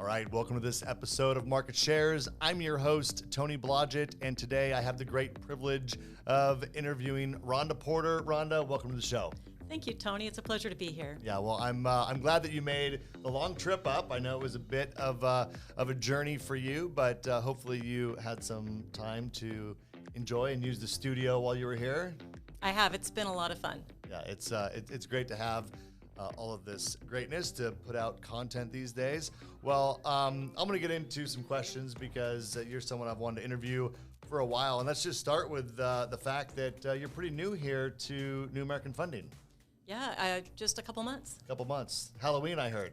All right, welcome to this episode of Market Shares. I'm your host, Tony Blodgett, and today I have the great privilege of interviewing Rhonda Porter. Rhonda, welcome to the show. Thank you, Tony. It's a pleasure to be here. Yeah, well, I'm glad that you made the long trip up. I know it was a bit of a journey for you, but hopefully you had some time to enjoy and use the studio while you were here. I have. It's been a lot of fun. Yeah, it's great to have all of this greatness to put out content these days. Well, I'm going to get into some questions because you're someone I've wanted to interview for a while. And let's just start with the fact that you're pretty new here to New American Funding. Yeah, just a couple months. Halloween, I heard.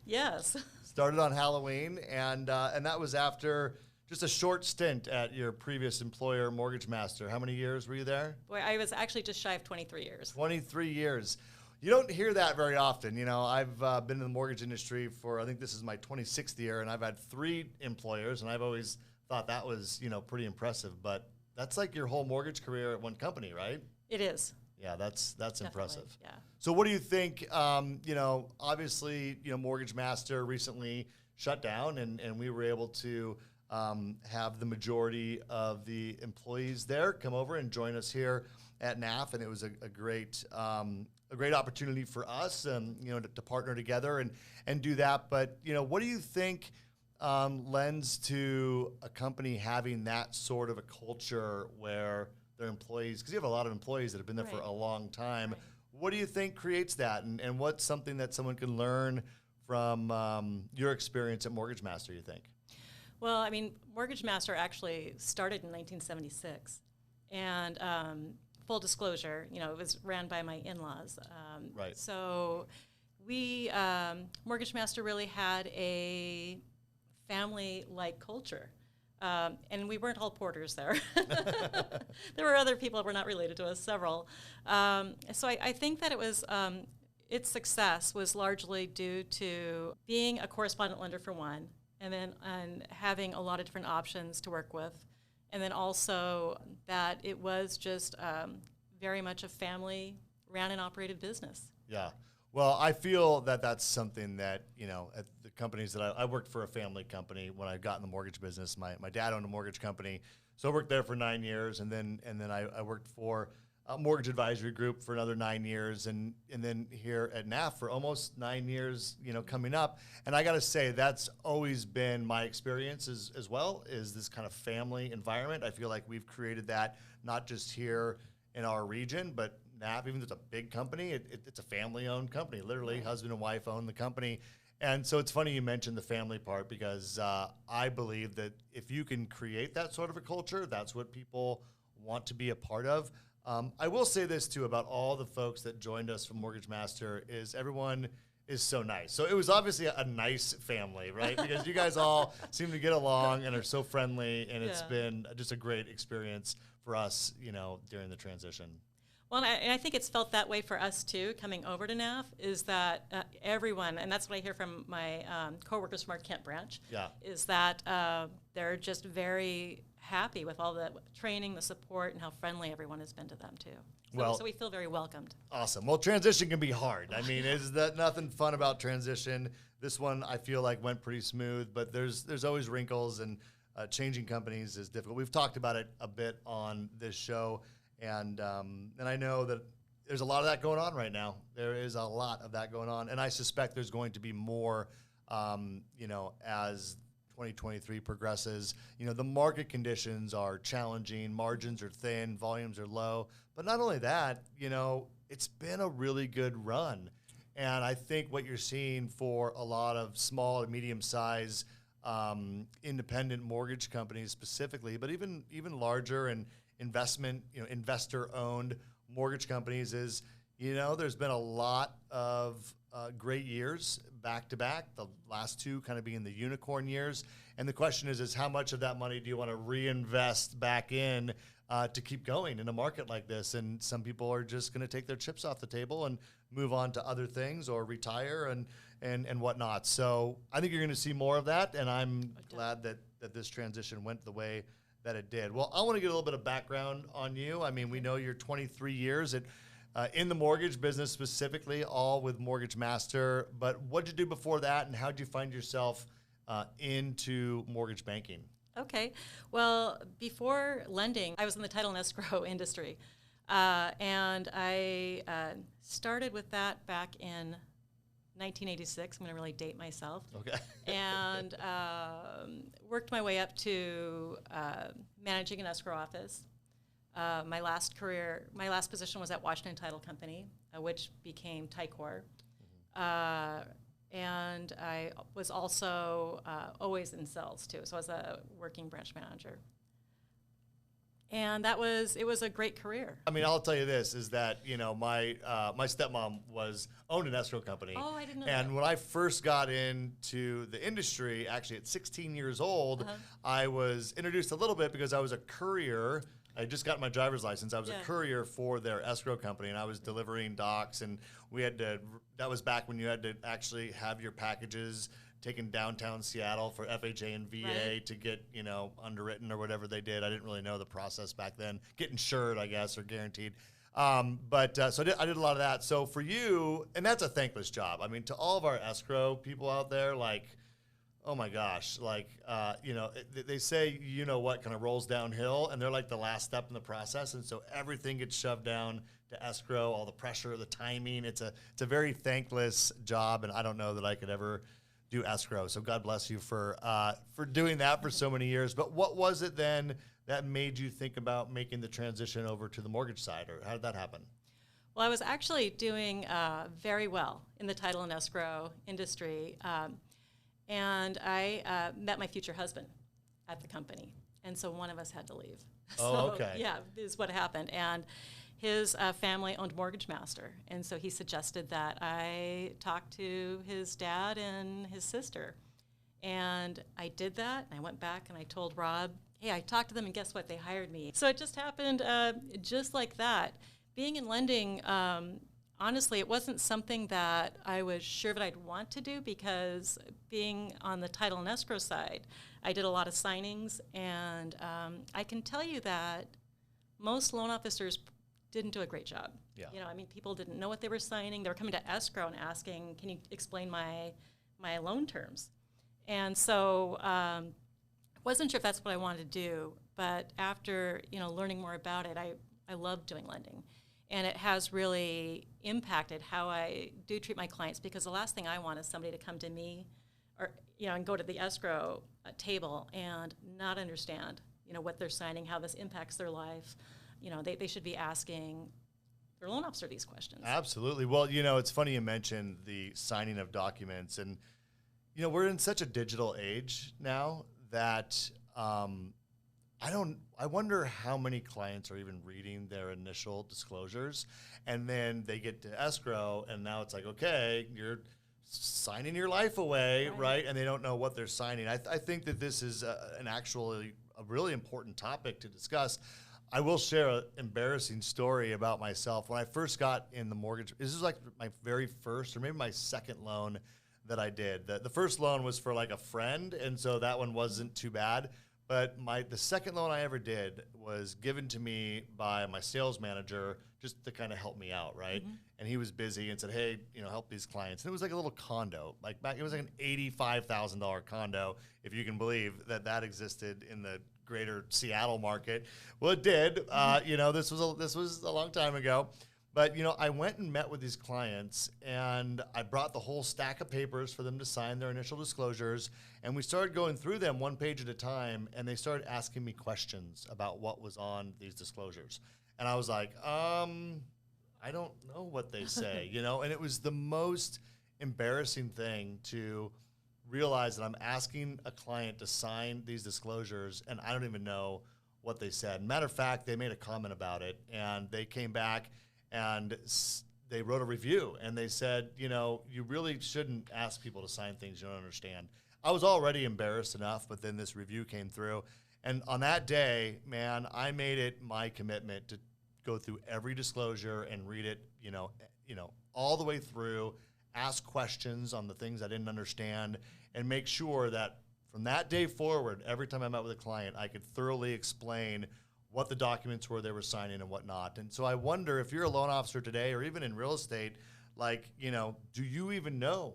Yes. Started on Halloween, and that was after just a short stint at your previous employer, Mortgage Master. How many years were you there? Boy, I was actually just shy of 23 years. 23 years. You don't hear that very often. You know, I've been in the mortgage industry for, I think this is my 26th year, and I've had 3 employers, and I've always thought that was, pretty impressive. But that's like your whole mortgage career at one company, right? It is. Yeah, that's impressive. Yeah. So what do you think, obviously, Mortgage Master recently shut down, and we were able to have the majority of the employees there come over and join us here at NAF, and it was a great opportunity for us, to partner together and do that. But what do you think lends to a company having that sort of a culture where their employees, because you have a lot of employees that have been there for a long time. Right. What do you think creates that, and what's something that someone can learn from your experience at Mortgage Master, you think? Well, I mean, Mortgage Master actually started in 1976, and full disclosure, it was ran by my in-laws. Right. So we, Mortgage Master really had a family-like culture. And we weren't all Porters there. There were other people that were not related to us, several. So I think that it was, its success was largely due to being a correspondent lender for one, and having a lot of different options to work with. And then also that it was just very much a family ran and operated business. Yeah. Well, I feel that that's something that, at the companies that I worked for a family company when I got in the mortgage business. My dad owned a mortgage company, so I worked there for 9 years, and then I worked for a mortgage advisory group for another 9 years, and then here at NAF for almost 9 years, coming up. And I got to say, that's always been my experience as well, is this kind of family environment. I feel like we've created that not just here in our region, but NAF, even though it's a big company, it's a family-owned company. Literally, husband and wife own the company. And so it's funny you mentioned the family part, because I believe that if you can create that sort of a culture, that's what people want to be a part of. I will say this, too, about all the folks that joined us from Mortgage Master, is everyone is so nice. So it was obviously a nice family, right? Because you guys all seem to get along and are so friendly, and it's been just a great experience for us, during the transition. Well, and I think it's felt that way for us, too, coming over to NAF, is that everyone, and that's what I hear from my coworkers from our Kent branch, is that they're just very happy with all the training, the support, and how friendly everyone has been to them, too. So we feel very welcomed. Awesome. Well, transition can be hard. I mean, is that nothing fun about transition? This one, I feel like, went pretty smooth, but there's always wrinkles, and changing companies is difficult. We've talked about it a bit on this show. And I know that there's a lot of that going on right now. There is a lot of that going on. And I suspect there's going to be more, as 2023 progresses. The market conditions are challenging. Margins are thin. Volumes are low. But not only that, it's been a really good run. And I think what you're seeing for a lot of small and medium-sized independent mortgage companies specifically, but even larger and investor-owned mortgage companies is, there's been a lot of great years back-to-back, the last 2 kind of being the unicorn years. And the question is how much of that money do you want to reinvest back in to keep going in a market like this? And some people are just going to take their chips off the table and move on to other things or retire and whatnot. So I think you're going to see more of that, and I'm glad that this transition went the way that it did. Well, I want to get a little bit of background on you. I mean, we know you're 23 years at in the mortgage business specifically, all with Mortgage Master. But what did you do before that, and how did you find yourself into mortgage banking? Okay. Well, before lending, I was in the title and escrow industry. And I started with that back in 1986. I'm going to really date myself. Okay. And worked my way up to managing an escrow office. My last position was at Washington Title Company, which became Ticor. And I was also always in sales too, so I was a working branch manager. And it was a great career. I mean, I'll tell you this, is that, my stepmom owned an escrow company. Oh, I didn't know And that. when I first got into the industry, actually at 16 years old, I was introduced a little bit because I was a courier. I just got my driver's license. I was a courier for their escrow company, and I was delivering docs, and that was back when you had to actually have your packages taken downtown Seattle for FHA and VA to get, underwritten or whatever they did. I didn't really know the process back then. Get insured, I guess, or guaranteed. So I did a lot of that. So for you, and that's a thankless job. I mean, to all of our escrow people out there, like, oh my gosh, like, they say, what kind of rolls downhill, and they're like the last step in the process. And so everything gets shoved down to escrow, all the pressure, the timing. It's a very thankless job, and I don't know that I could ever do escrow. So God bless you for doing that for so many years. But what was it then that made you think about making the transition over to the mortgage side, or how did that happen? Well, I was actually doing very well in the title and escrow industry. And I met my future husband at the company. And so one of us had to leave. Oh, okay. Yeah, is what happened. And his family owned Mortgage Master. And so he suggested that I talk to his dad and his sister. And I did that. And I went back and I told Rob, hey, I talked to them, and guess what? They hired me. So it just happened just like that. Being in lending, honestly, it wasn't something that I was sure that I'd want to do, because being on the title and escrow side, I did a lot of signings, and I can tell you that most loan officers didn't do a great job. Yeah. People didn't know what they were signing. They were coming to escrow and asking, can you explain my loan terms? And so I wasn't sure if that's what I wanted to do, but after, learning more about it, I loved doing lending. And it has really impacted how I do treat my clients, because the last thing I want is somebody to come to me and go to the escrow table and not understand, what they're signing, how this impacts their life. They should be asking their loan officer these questions. Absolutely. Well, it's funny you mentioned the signing of documents. And, we're in such a digital age now that I wonder how many clients are even reading their initial disclosures, and then they get to escrow, and now it's like, okay, you're signing your life away, right? And they don't know what they're signing. I think that this is a really important topic to discuss. I will share an embarrassing story about myself. When I first got in the mortgage, this is like my very first, or maybe my second loan that I did. The first loan was for like a friend, and so that one wasn't too bad. But the second loan I ever did was given to me by my sales manager just to kind of help me out, right? Mm-hmm. And he was busy and said, hey, help these clients. And it was like a little condo. It was like an $85,000 condo, if you can believe that existed in the greater Seattle market. Well, it did. This was a long time ago. But, I went and met with these clients, and I brought the whole stack of papers for them to sign their initial disclosures, and we started going through them one page at a time, and they started asking me questions about what was on these disclosures. And I was like, I don't know what they say, and it was the most embarrassing thing to realize that I'm asking a client to sign these disclosures, and I don't even know what they said. Matter of fact, they made a comment about it, and they came back and they wrote a review, and they said, you really shouldn't ask people to sign things you don't understand. I was already embarrassed enough, but then this review came through. And on that day, man, I made it my commitment to go through every disclosure and read it, all the way through, ask questions on the things I didn't understand, and make sure that from that day forward, every time I met with a client, I could thoroughly explain what the documents were they were signing and whatnot. And so I wonder if you're a loan officer today or even in real estate, like, do you even know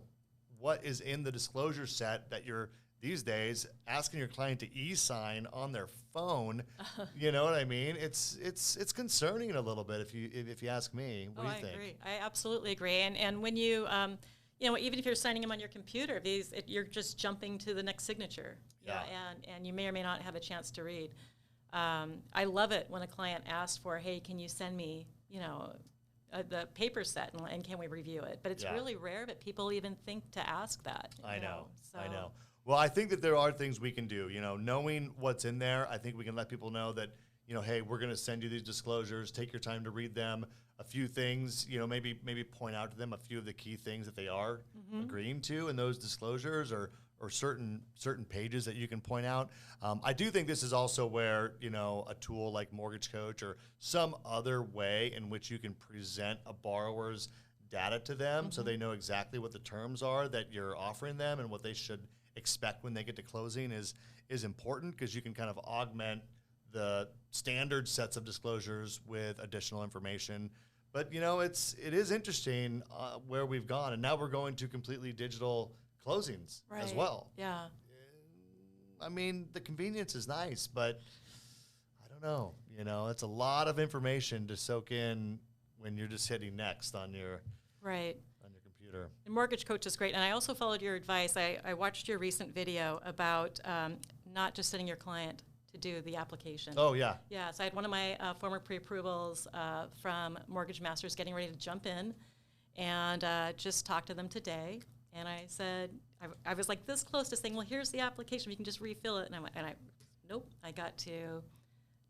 what is in the disclosure set that you're these days asking your client to e-sign on their phone? You know what I mean? It's concerning a little bit if you ask me. What do you think? I agree. I absolutely agree. And when you, even if you're signing them on your computer, you're just jumping to the next signature. Yeah. And you may or may not have a chance to read. I love it when a client asks for, hey, can you send me, the paper set and can we review it? But it's really rare that people even think to ask that. I know. So. I know. Well, I think that there are things we can do. Knowing what's in there, I think we can let people know that, hey, we're going to send you these disclosures. Take your time to read them. A few things, maybe point out to them a few of the key things that they are agreeing to in those disclosures, or certain pages that you can point out. I do think this is also where, a tool like Mortgage Coach or some other way in which you can present a borrower's data to them so they know exactly what the terms are that you're offering them and what they should expect when they get to closing is important, because you can kind of augment the standard sets of disclosures with additional information. But, it is interesting where we've gone, and now we're going to completely digital closings as well. Yeah. I mean, the convenience is nice, but I don't know. It's a lot of information to soak in when you're just hitting next on your computer. And Mortgage Coach is great. And I also followed your advice. I watched your recent video about not just sending your client to do the application. Oh, yeah. Yeah, so I had one of my former pre-approvals from Mortgage Masters getting ready to jump in and just talked to them today. And I said, I was like this close to saying, well, here's the application. We can just refill it. And nope, I got to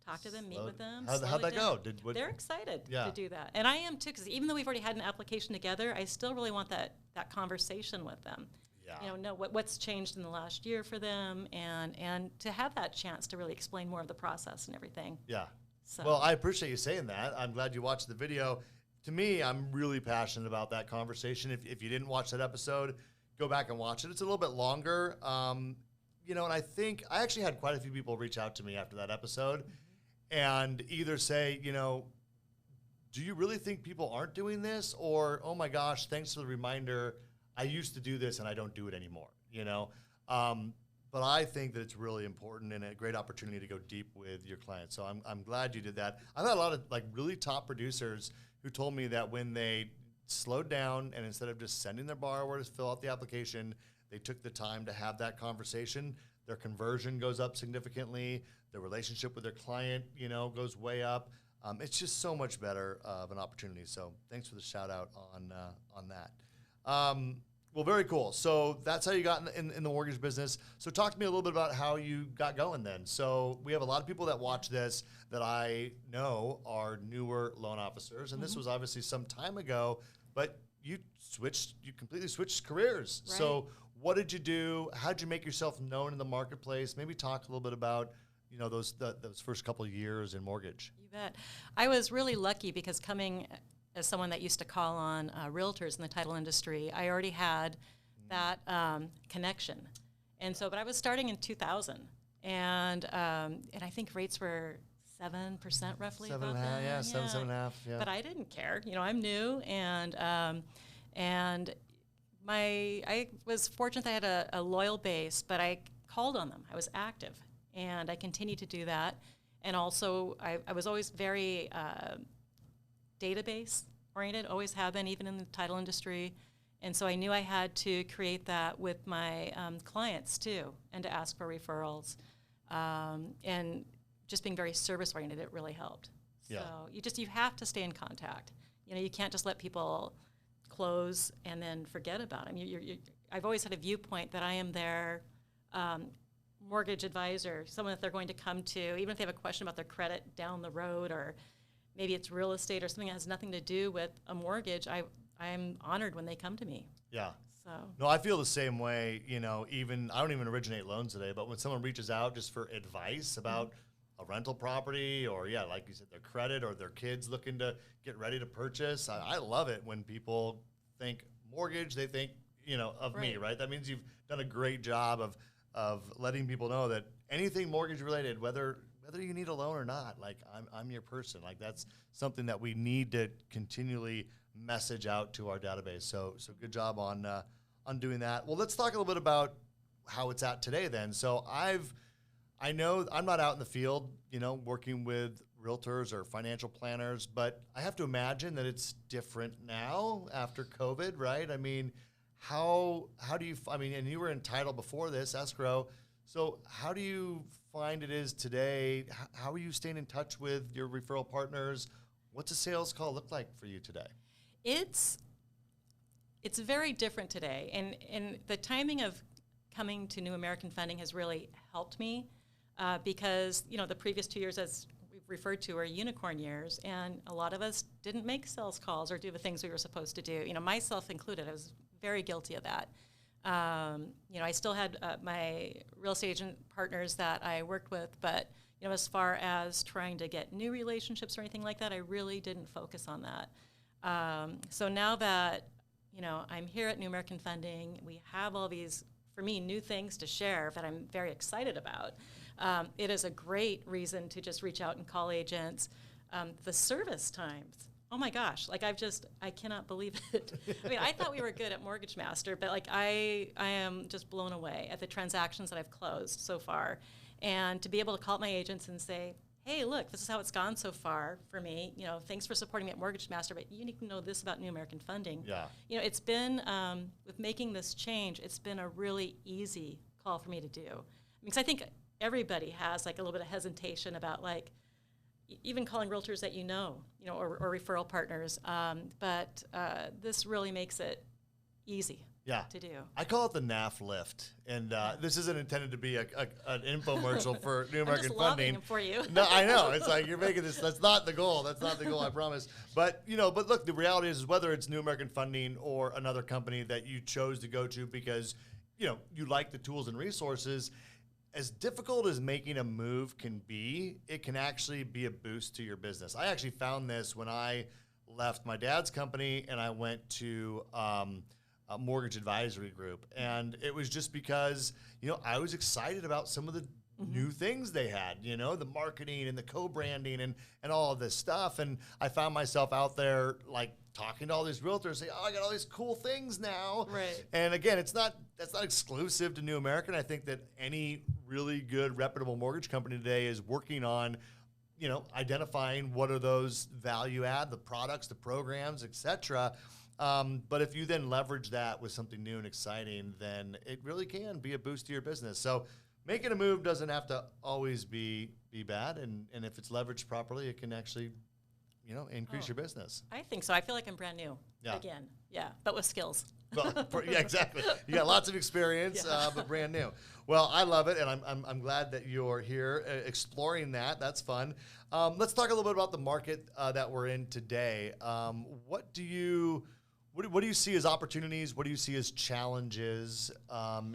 talk to them, meet with them. How'd that go? They're excited to do that. And I am too, because even though we've already had an application together, I still really want that conversation with them. Yeah. Know what's changed in the last year for them, and to have that chance to really explain more of the process and everything. Yeah. So. Well, I appreciate you saying that. I'm glad you watched the video. To me, I'm really passionate about that conversation. If you didn't watch that episode, go back and watch it. It's a little bit longer. And I think I actually had quite a few people reach out to me after that episode and either say, do you really think people aren't doing this? Or, oh my gosh, thanks for the reminder. I used to do this and I don't do it anymore, But I think that it's really important and a great opportunity to go deep with your clients. So I'm glad you did that. I've had a lot of really top producers who told me that when they slowed down and instead of just sending their borrowers fill out the application, they took the time to have that conversation. Their conversion goes up significantly. Their relationship with their client, goes way up. It's just so much better of an opportunity. So thanks for the shout out on that. Well, very cool. So that's how you got in the mortgage business. So talk to me a little bit about how you got going then. So we have a lot of people that watch this that I know are newer loan officers, and this was obviously some time ago, but you completely switched careers. Right. So what did you do? How did you make yourself known in the marketplace? Maybe talk a little bit about those first couple of years in mortgage. You bet. I was really lucky because coming as someone that used to call on realtors in the title industry, I already had that connection. And so, but I was starting in 2000, and I think rates were 7% roughly. 7.5, yeah, 7.5, yeah. But I didn't care. I'm new, and I was fortunate that I had a loyal base, but I called on them. I was active, and I continued to do that. And also, I was always very database oriented, always have been, even in the title industry. And so I knew I had to create that with my clients too, and to ask for referrals. And just being very service oriented, it really helped. Yeah. So you have to stay in contact. You can't just let people close and then forget about them. I've always had a viewpoint that I am their mortgage advisor, someone that they're going to come to, even if they have a question about their credit down the road, or maybe it's real estate or something that has nothing to do with a mortgage. I'm honored when they come to me. Yeah. So. No, I feel the same way. I don't even originate loans today, but when someone reaches out just for advice about a rental property, or like you said, their credit, or their kids looking to get ready to purchase, I love it when people think mortgage, they think of me, right? That means you've done a great job of letting people know that anything mortgage related, whether whether you need a loan or not, like I'm your person. Like that's something that we need to continually message out to our database. So good job on doing that. Well, let's talk a little bit about how it's at today then. So I know I'm not out in the field, working with realtors or financial planners, but I have to imagine that it's different now after COVID, right? I mean, how do you, and you were in title before this, escrow. So how do you find it is today? How are you staying in touch with your referral partners? What's a sales call look like for you today? It's very different today. And the timing of coming to New American Funding has really helped me because, the previous 2 years, as we've referred to, are unicorn years. And a lot of us didn't make sales calls or do the things we were supposed to do. Myself included, I was very guilty of that. I still had my real estate agent partners that I worked with, but, as far as trying to get new relationships or anything like that, I really didn't focus on that. So now that, I'm here at New American Funding, we have all these, for me, new things to share that I'm very excited about. It is a great reason to just reach out and call agents. The service times, oh my gosh, I cannot believe it. I thought we were good at Mortgage Master, but I am just blown away at the transactions that I've closed so far. And to be able to call up my agents and say, hey, look, this is how it's gone so far for me. Thanks for supporting me at Mortgage Master, but you need to know this about New American Funding. Yeah. It's been, with making this change, it's been a really easy call for me to do. Because I think everybody has a little bit of hesitation about even calling realtors that or referral partners. But this really makes it easy. Yeah. To do. I call it the NAF lift, and this isn't intended to be an infomercial for New American Funding. I'm just for you. No, I know. It's like you're making this. That's not the goal. That's not the goal. I promise. But but look, the reality is whether it's New American Funding or another company that you chose to go to because you like the tools and resources. As difficult as making a move can be, it can actually be a boost to your business. I actually found this when I left my dad's company and I went to a mortgage advisory group. And it was just because, I was excited about some of the new things they had, the marketing and the co-branding and all of this stuff. And I found myself out there talking to all these realtors, saying, oh, I got all these cool things now. Right. And again, that's not exclusive to New American. I think that any really good, reputable mortgage company today is working on, identifying what are those value add, the products, the programs, et cetera. But if you then leverage that with something new and exciting, then it really can be a boost to your business. So making a move doesn't have to always be bad. And if it's leveraged properly, it can actually, increase your business. I think so. I feel like I'm brand new again. Yeah, but with skills. Well, yeah, exactly. You got lots of experience, but brand new. Well, I love it, and I'm glad that you're here exploring that. That's fun. Let's talk a little bit about the market that we're in today. What do you see as opportunities? What do you see as challenges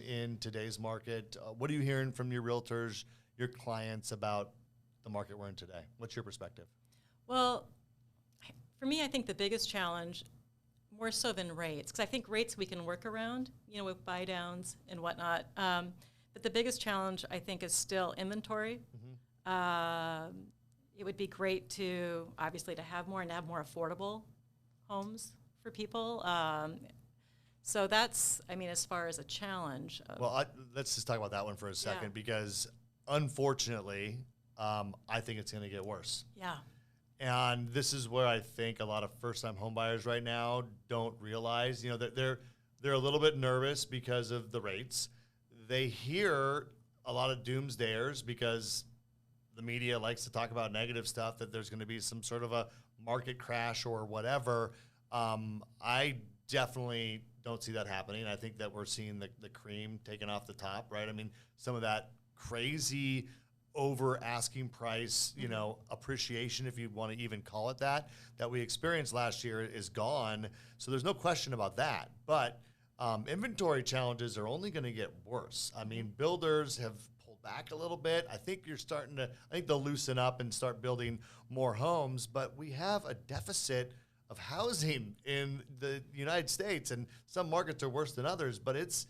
in today's market? What are you hearing from your realtors, your clients about the market we're in today? What's your perspective? Well, for me, I think the biggest challenge, more so than rates, because I think rates we can work around, with buy downs and whatnot. But the biggest challenge, I think, is still inventory. Mm-hmm. It would be great to, obviously, to have more and have more affordable homes for people. So that's, as far as a challenge. Well, let's just talk about that one for a second because, unfortunately, I think it's going to get worse. Yeah. And this is where I think a lot of first-time home buyers right now don't realize, that they're a little bit nervous because of the rates. They hear a lot of doomsdayers because the media likes to talk about negative stuff, that there's going to be some sort of a market crash or whatever. I definitely don't see that happening. I think that we're seeing the cream taken off the top, right? Some of that crazy over asking price, appreciation, if you want to even call it that we experienced last year is gone. So there's no question about that. But inventory challenges are only going to get worse. Builders have pulled back a little bit. I think they'll loosen up and start building more homes, but we have a deficit of housing in the United States, and some markets are worse than others, but it's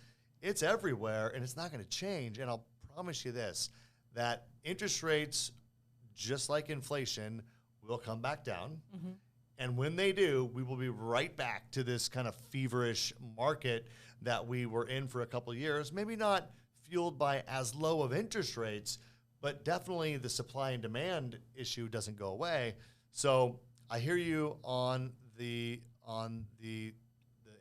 everywhere, and it's not going to change. And I'll promise you this, that interest rates just like inflation, will come back down. Mm-hmm. And when they do, we will be right back to this kind of feverish market that we were in for a couple of years, maybe not fueled by as low of interest rates, but definitely the supply and demand issue doesn't go away. So I hear you on the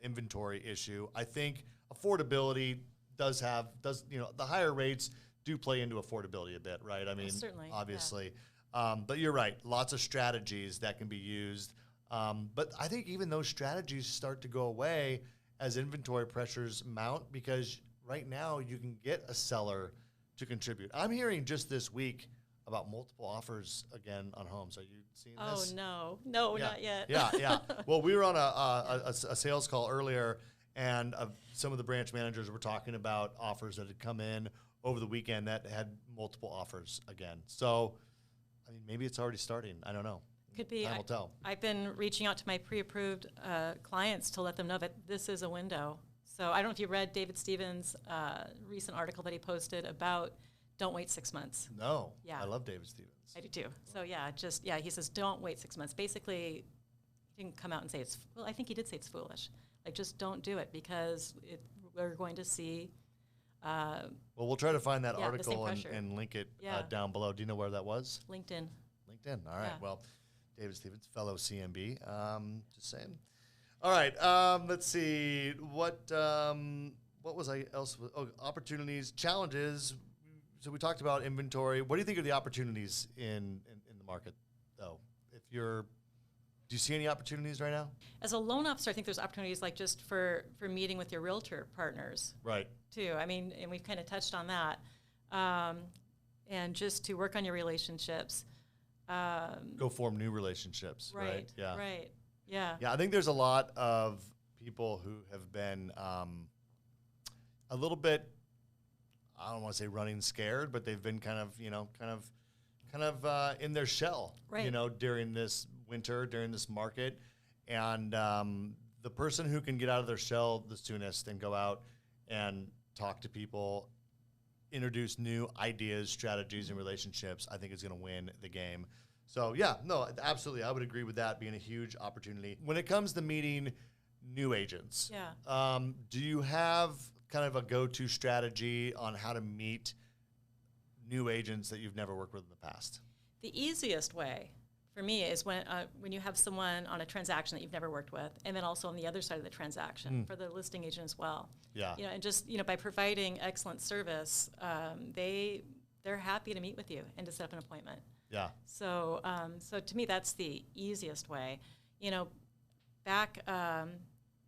inventory issue. I think affordability does the higher rates do play into affordability a bit, right? I mean, certainly, obviously. Yeah. But you're right, lots of strategies that can be used. But I think even those strategies start to go away as inventory pressures mount, because right now you can get a seller to contribute. I'm hearing just this week about multiple offers again on homes. Are you seeing this? Oh, no, Yeah. not yet. Yeah. Well, we were on a sales call earlier, and some of the branch managers were talking about offers that had come in over the weekend that had multiple offers again. So, I mean, maybe it's already starting. I don't know. Could be. Time will tell. I've been reaching out to my pre-approved clients to let them know that this is a window. So I don't know if you read David Stevens' recent article that he posted about don't wait 6 months. No. Yeah. I love David Stevens. I do too. So he says don't wait 6 months. Basically, he didn't come out and say I think he did say it's foolish. Like, just don't do it, because we're going to see. Well, we'll try to find that the same article pressure. and link it down below. Do you know where that was? LinkedIn. LinkedIn. All right. Yeah. Well, David Stevens, fellow CMB. Just saying. All right. Let's see. What was I else? Oh, opportunities, challenges. So we talked about inventory. What do you think are the opportunities in the market, though? Do you see any opportunities right now? As a loan officer, I think there's opportunities like just for meeting with your realtor partners. Right. Too. I mean, and we've kind of touched on that. And just to work on your relationships. Go form new relationships. Right. Yeah. Right. Yeah. Yeah. I think there's a lot of people who have been a little bit, I don't want to say running scared, but they've been kind of in their shell, right. During this winter, during this market. And the person who can get out of their shell the soonest and go out and talk to people, introduce new ideas, strategies, and relationships, I think is going to win the game. So, yeah, no, absolutely. I would agree with that being a huge opportunity. When it comes to meeting new agents, do you have kind of a go-to strategy on how to meet new agents that you've never worked with in the past? The easiest way for me is when you have someone on a transaction that you've never worked with, and then also on the other side of the transaction for the listing agent as well. Yeah. And just by providing excellent service, they're happy to meet with you and to set up an appointment. Yeah. So to me, that's the easiest way. Back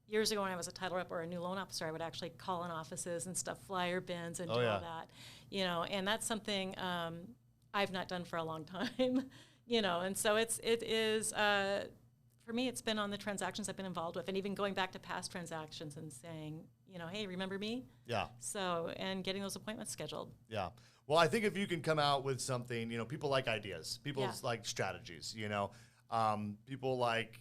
years ago when I was a title rep or a new loan officer, I would actually call in offices and stuff flyer bins and do all that. And that's something I've not done for a long time. And so it is for me, it's been on the transactions I've been involved with, and even going back to past transactions and saying, hey, remember me? Yeah. So, and getting those appointments scheduled. Yeah. Well, I think if you can come out with something, people like ideas, people like strategies, people like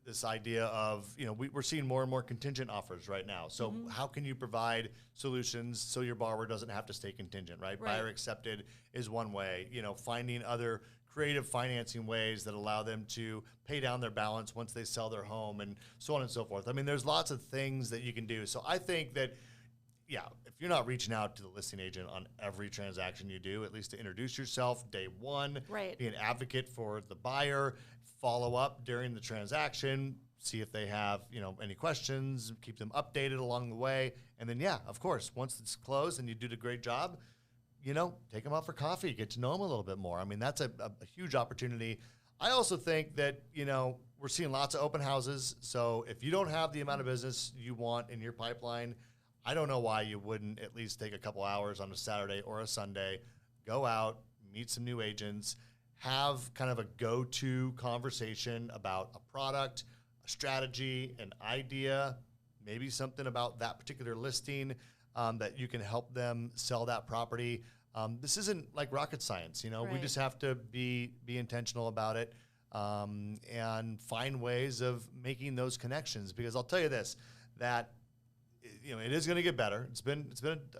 this idea of, we're seeing more and more contingent offers right now. So how can you provide solutions so your borrower doesn't have to stay contingent, right? Buyer accepted is one way, finding other creative financing ways that allow them to pay down their balance once they sell their home and so on and so forth. I mean, there's lots of things that you can do. So I think that, if you're not reaching out to the listing agent on every transaction you do, at least to introduce yourself day one, be an advocate for the buyer, follow up during the transaction, see if they have, any questions, keep them updated along the way. And then, of course, once it's closed and you did a great job, take them out for coffee, get to know them a little bit more. I mean, that's a huge opportunity. I also think that, we're seeing lots of open houses. So if you don't have the amount of business you want in your pipeline, I don't know why you wouldn't at least take a couple hours on a Saturday or a Sunday, go out, meet some new agents, have kind of a go-to conversation about a product, a strategy, an idea, maybe something about that particular listing that you can help them sell that property. This isn't like rocket science, we just have to be intentional about it and find ways of making those connections. Because I'll tell you this, that it is going to get better. It's been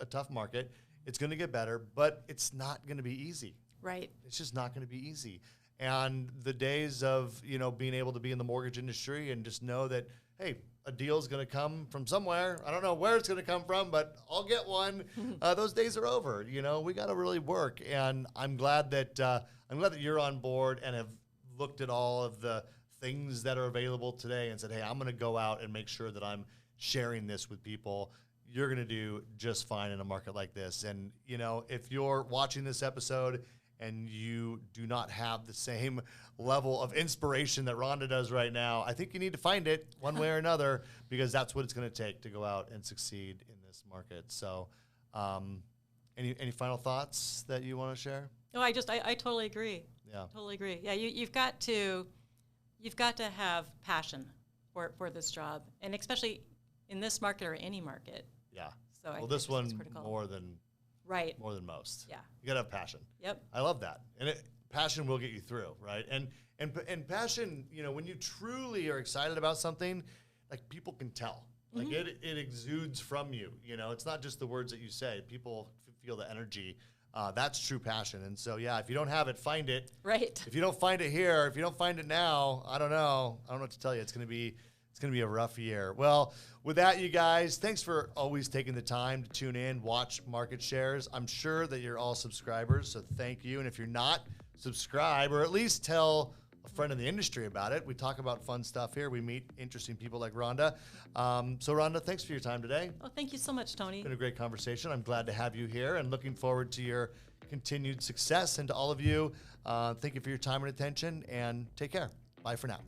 a tough market. It's going to get better, but it's not going to be easy. Right. It's just not going to be easy. And the days of, being able to be in the mortgage industry and just know that, hey, a deal is going to come from somewhere. I don't know where it's going to come from, but I'll get one. Those days are over. We got to really work. And I'm glad that you're on board and have looked at all of the things that are available today and said, hey, I'm going to go out and make sure that I'm sharing this with people. You're going to do just fine in a market like this. And, if you're watching this episode and you do not have the same level of inspiration that Rhonda does right now, I think you need to find it one way or another, because that's what it's going to take to go out and succeed in this market. So any final thoughts that you want to share? No, I totally agree. Yeah. Totally agree. Yeah, you've got to have passion for this job, and especially in this market or any market. Yeah. So this one critical. more than most. Yeah. You gotta have passion. Yep. I love that, and passion will get you through, right? And passion, when you truly are excited about something, like, people can tell. Like, it exudes from you. It's not just the words that you say. People feel the energy. That's true passion. And so, yeah, if you don't have it, find it. Right. If you don't find it here, if you don't find it now, I don't know what to tell you. It's going to be a rough year. Well, with that, you guys, thanks for always taking the time to tune in, watch Market Shares. I'm sure that you're all subscribers, so thank you. And if you're not, subscribe, or at least tell a friend in the industry about it. We talk about fun stuff here. We meet interesting people like Rhonda. So Rhonda, thanks for your time today. Oh, thank you so much, Tony. It's been a great conversation. I'm glad to have you here and looking forward to your continued success. And to all of you, thank you for your time and attention, and take care. Bye for now.